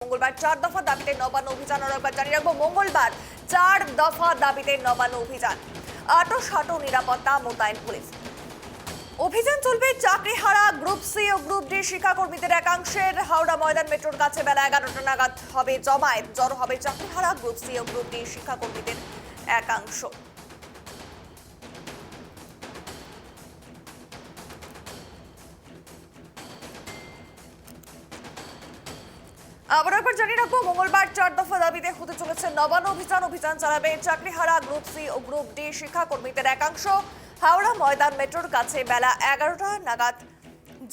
মঙ্গলবার 4 দফা দাবিতে নবান্ন অভিযান। আর একবার জানিয়ে রাখবো, মঙ্গলবার 4 দফা দাবিতে নবান্ন অভিযান। আটো নিরাপত্তা মোতায়েন পুলিশ। অভিযান চলবে চাকরিহারা গ্রুপ সি ও গ্রুপ ডি শিক্ষাকর্মীদের একাংশের। হাওড়া ময়দান মেট্রোর কাছে বেলা 11টা নাগাদ হবে জমায়েত। জড়ো হবে চাকরিহারা গ্রুপ সি ও গ্রুপ ডি শিক্ষাকর্মীদের একাংশ। আবার একবার জানিয়ে রাখবো, মঙ্গলবার 4 দফা দাবিতে হতে চলেছে নবান্ন অভিযান। অভিযান চালাবে চাকরিহারা গ্রুপ সি ও গ্রুপ ডি শিক্ষাকর্মীদের একাংশ। হাওড়া ময়দান মেট্রোর কাছে বেলা 11টা নাগাদ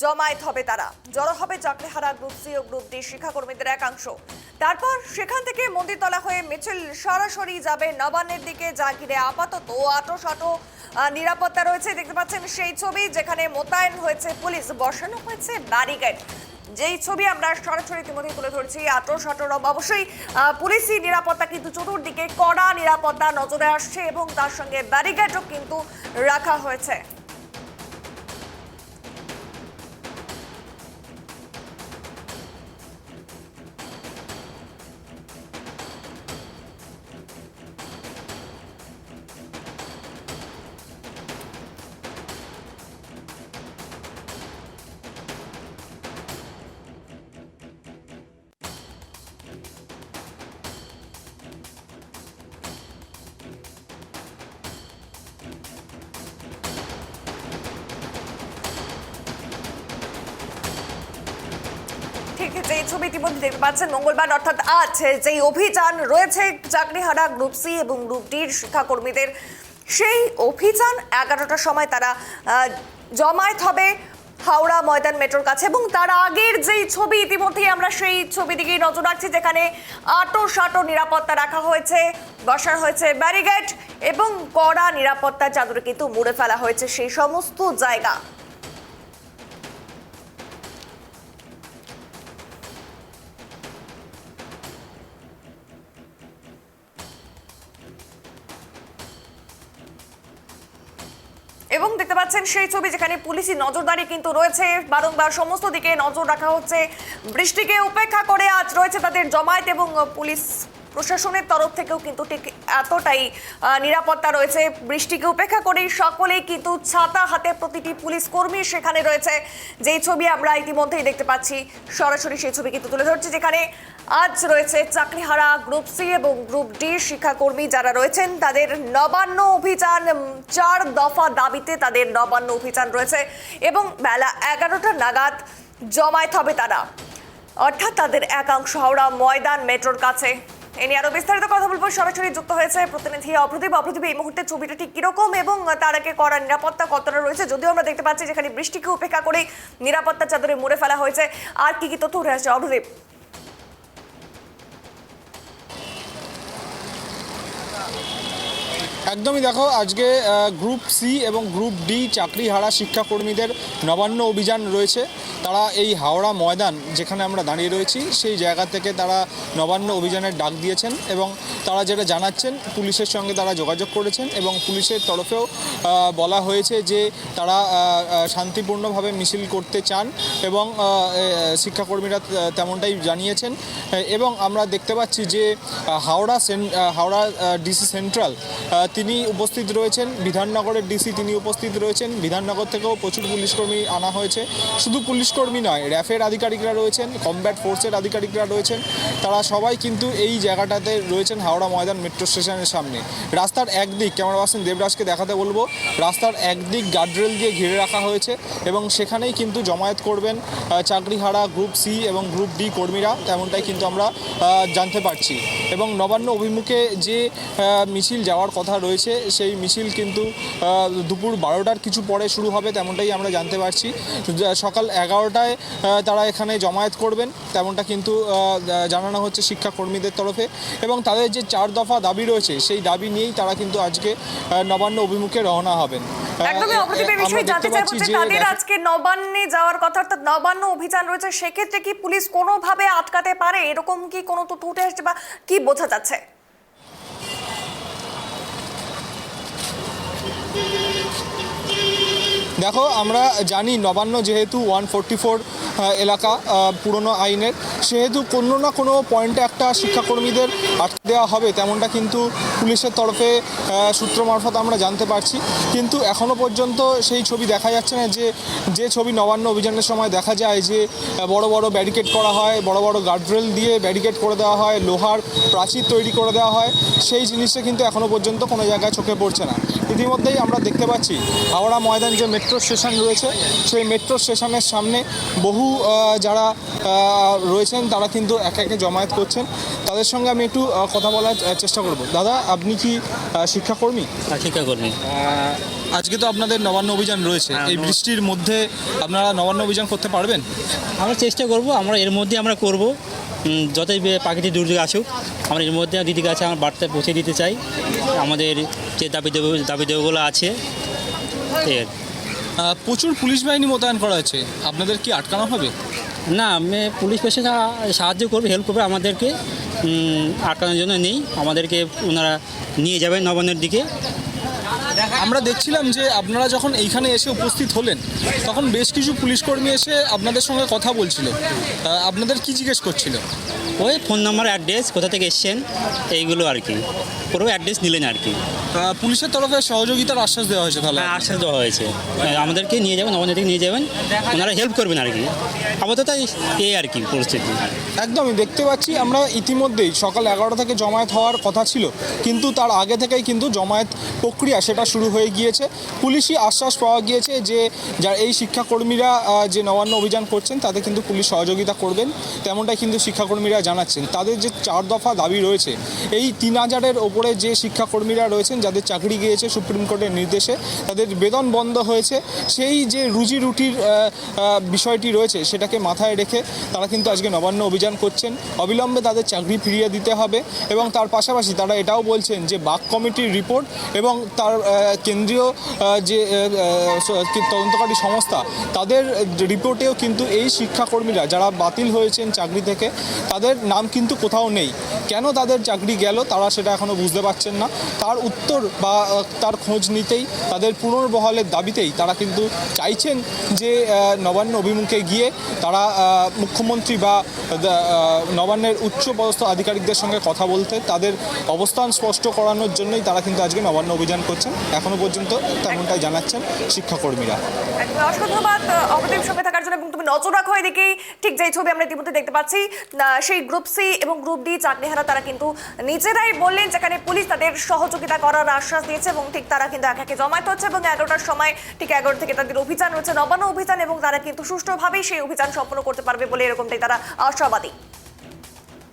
জমায়েত হবে তারা। জড়ো হবে চাকরিহারা গ্রুপ সি ও গ্রুপ ডি শিক্ষাকর্মীদের একাংশ। তারপর সেখান থেকে মন্দিরতলা হয়ে মিছিল সরাসরি যাবে নবান্নের দিকে, যা ঘিরে আপাতত আটো নিরাপত্তা রয়েছে। দেখতে পাচ্ছেন সেই ছবি, যেখানে মোতায়েন হয়েছে পুলিশ, বসানো হয়েছে ব্যারিকেড। যেই ছবি আমরা সরাসরি ইতিমধ্যে তুলে ধরছি, অবশ্যই পুলিশি নিরাপত্তা কিন্তু চতুর্দিকে কড়া নিরাপত্তা নজরে আসছে এবং তার সঙ্গে ব্যারিকেডও কিন্তু রাখা হয়েছে। ঠিক যেই ছবি ইতিমধ্যে দেখতে পাচ্ছেন, মঙ্গলবার অর্থাৎ আজ যেই অভিযান রয়েছে চাকরিহারা গ্রুপ সি এবং গ্রুপ ডির শিক্ষাকর্মীদের, সেই অভিযান 11টার সময় তারা জমায়েত হবে হাওড়া ময়দান মেট্রোর কাছে। এবং তার আগের যেই ছবি ইতিমধ্যেই আমরা সেই ছবি দিকেই নজর রাখছি, যেখানে আটো নিরাপত্তা রাখা হয়েছে, বসানো হয়েছে ব্যারিকেড এবং কড়া নিরাপত্তার চাদরে কিন্তু মুড়ে ফেলা হয়েছে সেই সমস্ত জায়গা। এবং দেখতে পাচ্ছেন সেই ছবি, যেখানে পুলিশি নজরদারি কিন্তু রয়েছে, বারংবার সমস্ত দিকে নজর রাখা হচ্ছে। বৃষ্টিকে উপেক্ষা করে আজ রয়েছে তাদের জমায়েত এবং পুলিশ প্রশাসনের তরফ থেকেও কিন্তু ঠিক এতটাই নিরাপত্তা রয়েছে। বৃষ্টিকে উপেক্ষা করেই সকলেই কিন্তু ছাতা হাতে প্রতিটি পুলিশ কর্মী সেখানে রয়েছে। যেই ছবি আমরা ইতিমধ্যেই দেখতে পাচ্ছি, সরাসরি সেই ছবি কিন্তু তুলে ধরছি, যেখানে আজ রয়েছে চাকরিহারা গ্রুপ সি এবং গ্রুপ ডি শিক্ষাকর্মী যারা রয়েছেন, তাদের নবান্ন অভিযান। 4 দফা দাবিতে তাদের নবান্ন অভিযান রয়েছে এবং বেলা 11টা নাগাদ জমায়েত হবে তারা, অর্থাৎ তাদের একাংশ হাওড়া ময়দান মেট্রোর কাছে। এ নিয়ে আরো বিস্তারিত কথা বলবো। সরাসরি যুক্ত হয়েছে প্রতিনিধি অপ্রদীপ। এই মুহূর্তে ছবিটা ঠিক কিরকম এবং তার আগে কড়া নিরাপত্তা কতটা রয়েছে, যদিও আমরা দেখতে পাচ্ছি যেখানে বৃষ্টিকে উপেক্ষা করে নিরাপত্তা চাদরে মুড়ে ফেলা হয়েছে, আর কি তথ্য উঠে আসছে অপ্রদীপ? একদমই দেখো, আজকে গ্রুপ সি এবং গ্রুপ ডি চাকরিহারা শিক্ষাকর্মীদের নবান্ন অভিযান রয়েছে। তারা এই হাওড়া ময়দান যেখানে আমরা দাঁড়িয়ে রয়েছি, সেই জায়গা থেকে তারা নবান্ন অভিযানের ডাক দিয়েছেন এবং তারা যেটা জানাচ্ছেন, পুলিশের সঙ্গে তারা যোগাযোগ করেছেন এবং পুলিশের তরফেও বলা হয়েছে যে তারা শান্তিপূর্ণভাবে মিছিল করতে চান এবং শিক্ষাকর্মীরা তেমনটাই জানিয়েছেন। এবং আমরা দেখতে পাচ্ছি যে হাওড়া ডিসি সেন্ট্রাল তিনি উপস্থিত রয়েছেন, বিধাননগরের ডিসি তিনি উপস্থিত রয়েছেন। বিধাননগর থেকেও প্রচুর পুলিশকর্মী আনা হয়েছে। শুধু পুলিশকর্মী নয়, র্যাফের আধিকারিকরা রয়েছেন, কমব্যাট ফোর্সের আধিকারিকরা রয়েছেন। তারা সবাই কিন্তু এই জায়গাটাতে রয়েছেন হাওড়া ময়দান মেট্রো স্টেশনের সামনে। রাস্তার একদিক, ক্যামেরা পার্সন দেবরাজকে দেখাতে বলবো, রাস্তার একদিক গার্ডরেল দিয়ে ঘিরে রাখা হয়েছে এবং সেখানেই কিন্তু জমায়েত করবেন চাকরিহারা গ্রুপ সি এবং গ্রুপ ডি কর্মীরা, তেমনটাই কিন্তু আমরা জানতে পারছি। এবং নবান্ন অভিমুখে যে মিছিল যাওয়ার কথা রয়েছে, সেই মিছিল কিন্তু দুপুর 12টার কিছু পরে শুরু হবে, তেমনটাই আমরা জানতে পারছি। সকাল 11টায় তারা এখানে জমায়েত করবেন, তেমনটা কিন্তু জানানো হচ্ছে শিক্ষাকর্মীদের তরফে। এবং তাদের যে 4 দফা দাবি রয়েছে, সেই দাবি নিয়েই তারা কিন্তু আজকে নবান্ন অভিমুখে রওনা হবেন। একদমই অপ্রদীপ, এই বিষয়ে জানতে চাইবো যে তাদের আজকে নবান্নে যাওয়ার কথা, অর্থাৎ নবান্ন অভিযান রয়েছে, সেক্ষেত্রে কি পুলিশ কোনোভাবে আটকাতে পারে, এরকম কি কোনো তথ্য উঠে আসছে বা কি বোঝা যাচ্ছে? দেখো, আমরা জানি নবান্ন যেহেতু 144 এলাকা পুরনো আইনের, সেহেতু কোনো না কোনো পয়েন্টে একটা শিক্ষাকর্মীদের আটকে দেওয়া হবে তেমনটা কিন্তু পুলিশের তরফে সূত্র মারফত আমরা জানতে পারছি। কিন্তু এখনও পর্যন্ত সেই ছবি দেখা যাচ্ছে না, যে ছবি নবান্ন অভিযানের সময় দেখা যায় যে বড় বড় ব্যারিকেড করা হয়, বড় বড় গার্ডরেল দিয়ে ব্যারিকেড করে দেওয়া হয়, লোহার প্রাচীর তৈরি করে দেওয়া হয়, সেই জিনিসটা কিন্তু এখনও পর্যন্ত কোনো জায়গায় চোখে পড়ছে না। ইতিমধ্যেই আমরা দেখতে পাচ্ছি হাওড়া ময়দান যে মেট্রো স্টেশন রয়েছে, সেই মেট্রো স্টেশনের সামনে বহু যারা রয়েছেন তারা কিন্তু একে একে জমায়েত করছেন। তাদের সঙ্গে আমি একটু কথা বলার চেষ্টা করব। দাদা, আপনি কি শিক্ষাকর্মী? শিক্ষাকর্মী। আজকে তো আপনাদের নবান্ন অভিযান রয়েছে, এই বৃষ্টির মধ্যে আপনারা নবান্ন অভিযান করতে পারবেন? আমরা চেষ্টা করব, আমরা এর মধ্যে আমরা করব, যতই প্রাকৃতিক দুর্যোগ আসুক আমরা এর মধ্যে দিদির কাছে আমার বার্তা পৌঁছে দিতে চাই। আমাদের যে দাবি দেবগুলো আছে এর প্রচুর পুলিশ বাহিনী মোতায়েন করা হয়েছে, আপনাদের কি আটকানো হবে? না, আমি পুলিশ পেশা সাহায্য করবে, হেল্প করবে আমাদেরকে, আটকানোর জন্য নেই। আমাদেরকে ওনারা নিয়ে যাবেন নবান্নের দিকে। আমরা দেখছিলাম যে আপনারা যখন এইখানে এসে উপস্থিত হলেন তখন বেশ কিছু পুলিশকর্মী এসে আপনাদের সঙ্গে কথা বলছিল, আপনাদের কি জিজ্ঞেস করছিল? ওই ফোন নাম্বার, অ্যাড্রেস, কোথা থেকে এসছেন, এইগুলো আর কি। পুরো অ্যাড্রেস নিলেন আর কি। পুলিশের তরফে সহযোগিতার আশ্বাস দেওয়া হয়েছে? তাহলে আশ্বাস দেওয়া হয়েছে আমাদেরকে নিয়ে যাবেন, নবান্ন থেকে নিয়ে যাবেন, ওনারা হেল্প করবেন আর কি। আপাতত এই আর কি পরিস্থিতি। একদমই দেখতে পাচ্ছি আমরা ইতিমধ্যেই সকাল 11টা থেকে জমায়েত হওয়ার কথা ছিল, কিন্তু তার আগে থেকেই কিন্তু জমায়েত প্রক্রিয়া সেটা শুরু হয়ে গিয়েছে। পুলিশি আশ্বাস পাওয়া গিয়েছে যে যারা এই শিক্ষাকর্মীরা যে নবান্ন অভিযান করছেন তাতে কিন্তু পুলিশ সহযোগিতা করবেন, তেমনটাই কিন্তু শিক্ষাকর্মীরা জানাচ্ছেন। তাদের যে 4 দফা দাবি রয়েছে, এই 3000-এর ওপরে যে শিক্ষাকর্মীরা রয়েছেন যাদের চাকরি গিয়েছে সুপ্রিম কোর্টের নির্দেশে, তাদের বেতন বন্ধ হয়েছে, সেই যে রুজি রুটির বিষয়টি রয়েছে সেটাকে মাথায় রেখে তারা কিন্তু আজকে নবান্ন অভিযান করছেন। অবিলম্বে তাদের চাকরি ফিরিয়ে দিতে হবে এবং তার পাশাপাশি তারা এটাও বলছেন যে বাক কমিটির রিপোর্ট এবং তার কেন্দ্রীয় যে তদন্তকারী সংস্থা তাদের রিপোর্টেও কিন্তু এই শিক্ষাকর্মীরা যারা বাতিল হয়েছেন চাকরি থেকে তাদের নাম কিন্তু কোথাও নেই। কেন তাদের চাকরি গেল তারা সেটা এখনও বুঝতে পারছেন না। তার উত্তর বা তার খোঁজ নিতেই, তাদের পুনর্বহালের দাবিতেই তারা কিন্তু চাইছেন যে নবান্ন অভিমুখে গিয়ে তারা মুখ্যমন্ত্রী বা নবান্নের উচ্চপদস্থ আধিকারিকদের সঙ্গে কথা বলতে, তাদের অবস্থান স্পষ্ট করানোর জন্যই তারা কিন্তু আজকে নবান্ন অভিযান করছেন। এখনও পর্যন্ত তেমনটাই জানাচ্ছেন শিক্ষাকর্মীরা। অসংখ্য ধন্যবাদ অবতীর সঙ্গে থাকার জন্য। এবং তুমি নজর রাখো এদিকেই, ঠিক যেই ছবি আমরা ইতিমধ্যে দেখতে পাচ্ছি, সেই গ্রুপ সি এবং গ্রুপ ডি চাকরিহারা তারা কিন্তু নিজেরাই বললেন যেখানে পুলিশ তাদের সহযোগিতা করার আশ্বাস দিয়েছে এবং ঠিক তারা কিন্তু একে একে জমায়েত হচ্ছে এবং 11টার সময় ঠিক 11 থেকে তাদের অভিযান রয়েছে, নবান্ন অভিযান, এবং তারা কিন্তু সুষ্ঠুভাবেই সেই অভিযান সম্পন্ন করতে পারবে বলে এরকমটাই তারা আশাবাদী।